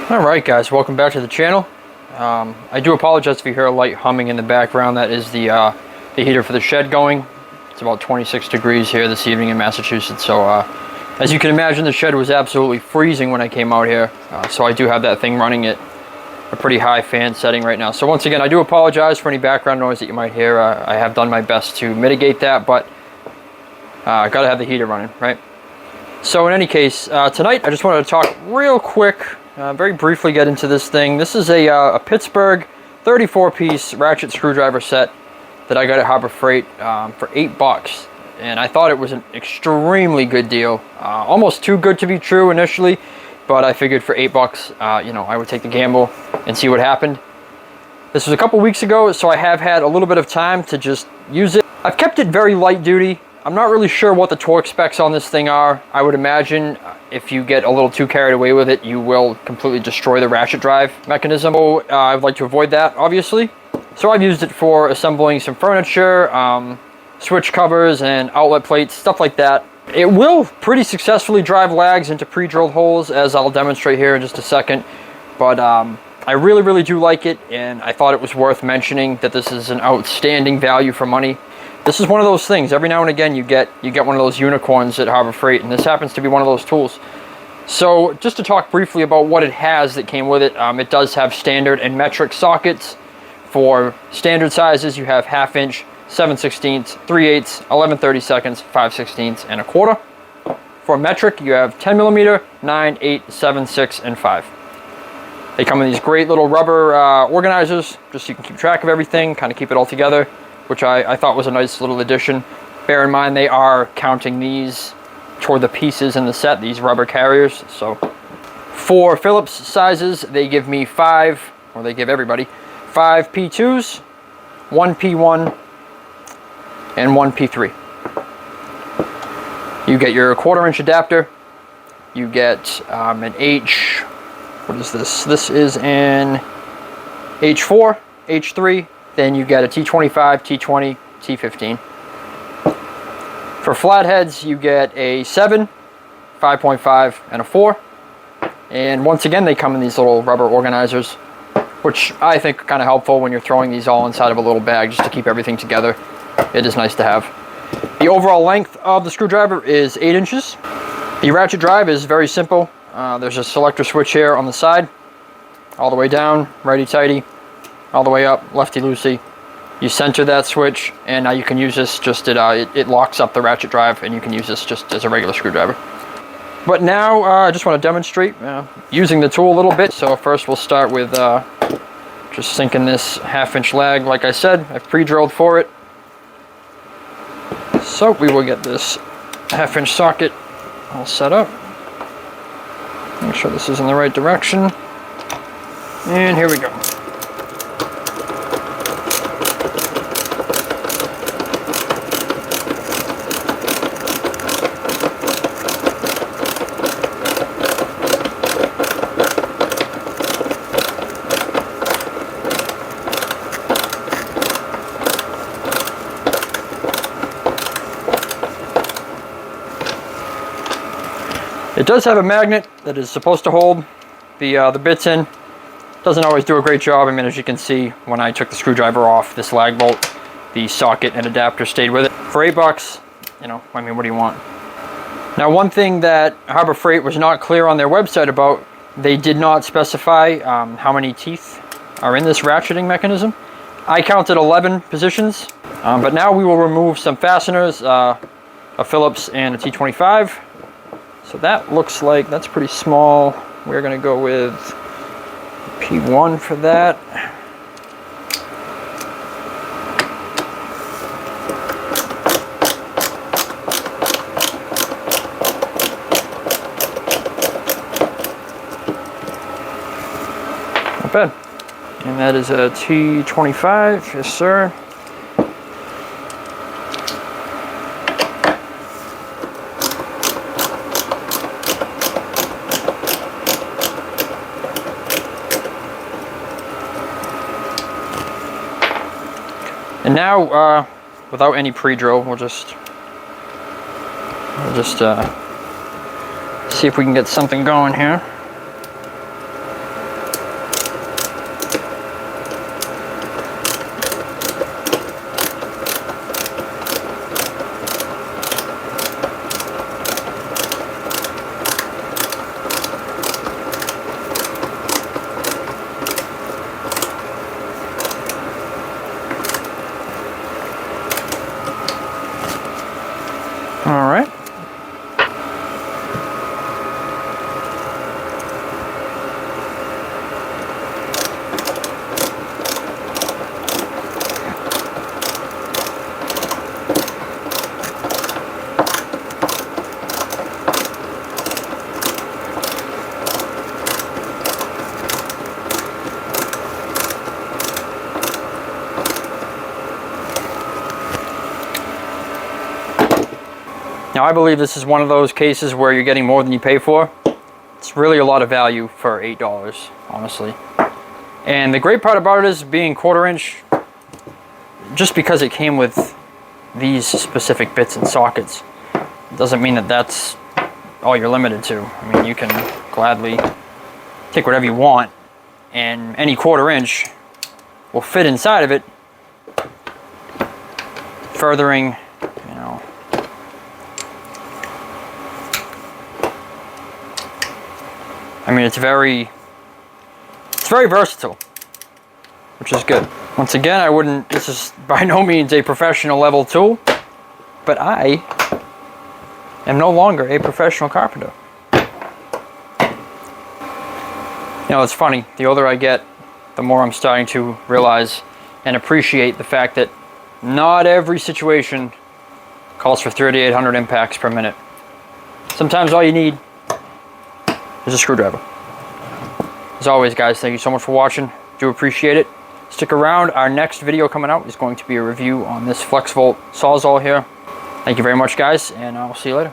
Alright guys, welcome back to the channel. I do apologize if you hear a light humming in the background. That is the heater for the shed going. It's about 26 degrees here this evening in Massachusetts, so as you can imagine, the shed was absolutely freezing when I came out here. So I do have that thing running at a pretty high fan setting right now. So once again, I do apologize for any background noise that you might hear. I have done my best to mitigate that, but I gotta have the heater running, right? So in any case, tonight I just wanted to talk real quick, very briefly get into this thing. This is a Pittsburg 34-piece ratchet screwdriver set that I got at Harbor Freight for $8. And I thought it was an extremely good deal. Almost too good to be true initially, but I figured for $8, you know, I would take the gamble and see what happened. This was a couple weeks ago, so I have had a little bit of time to just use it. I've kept it very light duty. I'm not really sure what the torque specs on this thing are. I would imagine if you get a little too carried away with it, you will completely destroy the ratchet drive mechanism. So I'd like to avoid that, obviously. So I've used it for assembling some furniture, switch covers and outlet plates, stuff like that. It will pretty successfully drive lags into pre-drilled holes, as I'll demonstrate here in just a second. But I really do like it, and I thought it was worth mentioning that this is an outstanding value for money. This is one of those things. Every now and again you get one of those unicorns at Harbor Freight, and this happens to be one of those tools. So just to talk briefly about what it has that came with it, it does have standard and metric sockets. For standard sizes, you have 1/2 inch, 7/16, 3/8, 11/32, 5/16, and 1/4. For metric, you have 10 millimeter, 9, 8, 7, 6, and 5. They come in these great little rubber organizers, just so you can keep track of everything, kind of keep it all together, which I thought was a nice little addition. Bear in mind, they are counting these toward the pieces in the set, these rubber carriers. So for Phillips sizes, they give me 5, or they give everybody, 5 P2s, 1 P1, and 1 P3. You get your 1/4 inch adapter. You get an H, what is this? This is an H4, H3. Then you get a T25, T20, T15. For flatheads, you get a 7, 5.5, and a 4. And once again, they come in these little rubber organizers, which I think are kind of helpful when you're throwing these all inside of a little bag just to keep everything together. It is nice to have. The overall length of the screwdriver is 8 inches. The ratchet drive is very simple. There's a selector switch here on the side, all the way down, righty-tighty, all the way up, lefty-loosey. You center that switch, and now you can use this just, it locks up the ratchet drive, and you can use this just as a regular screwdriver. But now, I just want to demonstrate using the tool a little bit. So first we'll start with just sinking this 1/2 inch lag. Like I said, I've pre-drilled for it. So we will get this 1/2 inch socket all set up. Make sure this is in the right direction. And here we go. It does have a magnet that is supposed to hold the bits in. Doesn't always do a great job. I mean, as you can see, when I took the screwdriver off this lag bolt, the socket and adapter stayed with it. For $8, you know, I mean, what do you want? Now, one thing that Harbor Freight was not clear on their website about, they did not specify how many teeth are in this ratcheting mechanism. I counted 11 positions, but now we will remove some fasteners, a Phillips and a T25. So that looks like that's pretty small. We're going to go with P1 for that. Not bad. And that is a T25, yes sir. And now, without any pre-drill, we'll just see if we can get something going here. Now, I believe this is one of those cases where you're getting more than you pay for. It's really a lot of value for $8, honestly. And the great part about it is being 1/4 inch, just because it came with these specific bits and sockets, doesn't mean that that's all you're limited to. I mean, you can gladly take whatever you want, and any 1/4 inch will fit inside of it, furthering, you know, I mean, it's very versatile, which is good. Once again, this is by no means a professional level tool, but I am no longer a professional carpenter. You know, it's funny, the older I get, the more I'm starting to realize and appreciate the fact that not every situation calls for 3,800 impacts per minute. Sometimes all you need is a screwdriver. As always, guys, thank you so much for watching. Do appreciate it. Stick around. Our next video coming out is going to be a review on this FlexVolt Sawzall here. Thank you very much, guys, and I'll see you later.